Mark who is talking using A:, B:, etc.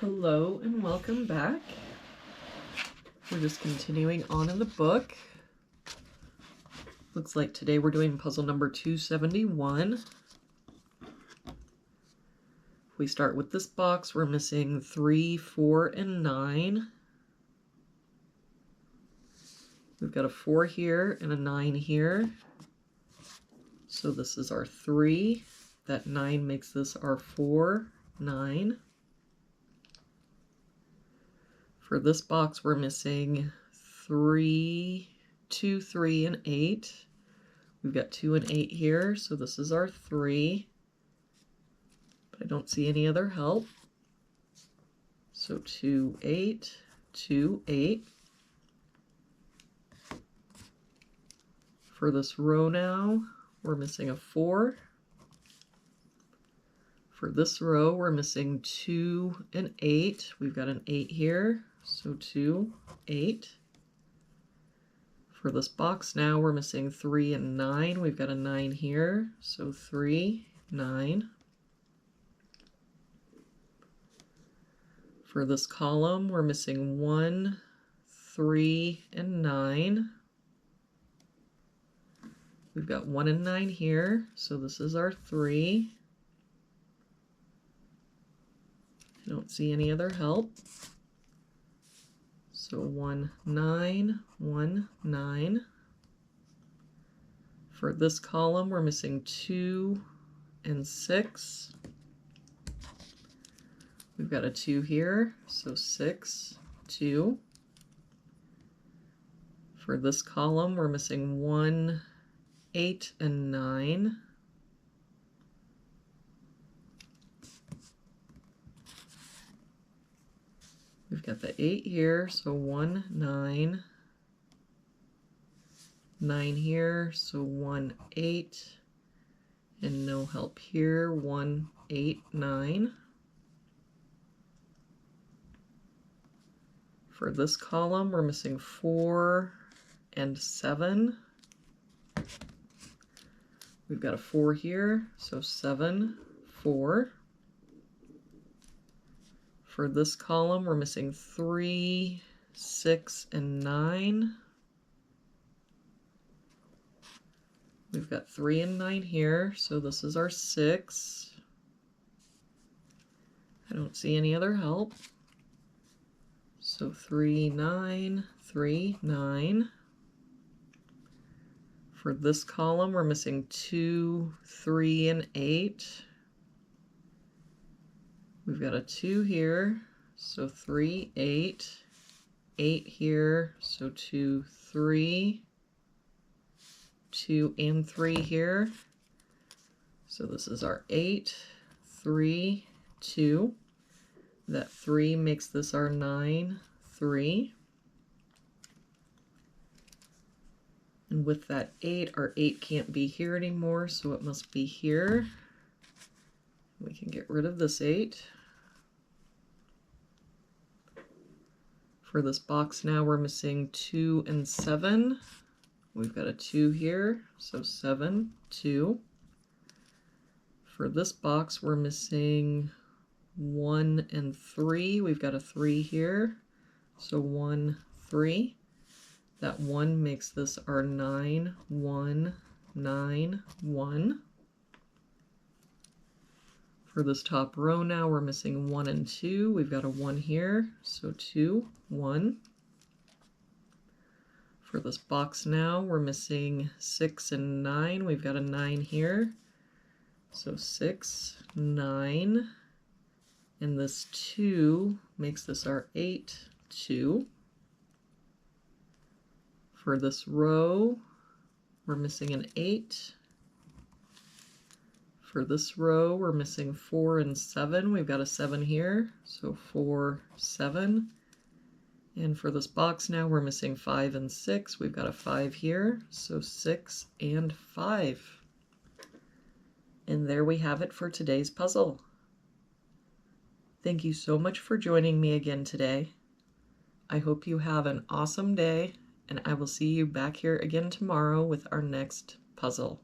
A: Hello and welcome back. We're just continuing on in the book. Looks like today we're doing puzzle number 271. If we start with this box, we're missing 3, 4, and 9. We've got a 4 here and a 9 here. So this is our 3. That 9 makes this our 4, 9. For this box, we're missing 3, 2, 3, and 8. We've got 2 and 8 here, so this is our 3. But I don't see any other help. So 2, 8, 2, 8. For this row now, we're missing a 4. For this row, we're missing 2 and 8. We've got an 8 here. So 2, 8. For this box now, we're missing 3 and 9. We've got a 9 here. So 3, 9. For this column, we're missing 1, 3, and 9. We've got 1 and 9 here. So this is our 3. I don't see any other help. So 1, 9, 1, 9. For this column, we're missing 2 and 6. We've got a 2 here, so 6, 2. For this column, we're missing 1, 8, and 9. We've got the 8 here, so 1, 9. 9 here, so 1, 8. And no help here, 1, 8, 9. For this column, we're missing 4 and 7. We've got a 4 here, so 7, 4. For this column, we're missing 3, 6, and 9. We've got 3 and 9 here, so this is our 6. I don't see any other help. So 3, 9, 3, 9. For this column, we're missing 2, 3, and 8. We've got a 2 here, so 3, 8. 8 here, so 2, 3. 2 and 3 here. So this is our 8, 3, 2. That 3 makes this our 9, 3. And with that 8, our 8 can't be here anymore, so it must be here. We can get rid of this 8. For this box now, we're missing 2 and 7. We've got a 2 here, so 7, 2. For this box, we're missing 1 and 3. We've got a 3 here, so 1, 3. That 1 makes this our 9, 1, 9, 1. For this top row now, we're missing 1 and 2. We've got a 1 here, so 2, 1. For this box now, we're missing 6 and 9. We've got a 9 here, so 6, 9. And this 2 makes this our 8, 2. For this row, we're missing an 8. For this row, we're missing 4 and 7. We've got a 7 here, so 4, 7. And for this box now, we're missing 5 and 6. We've got a 5 here, so 6 and 5. And there we have it for today's puzzle. Thank you so much for joining me again today. I hope you have an awesome day, and I will see you back here again tomorrow with our next puzzle.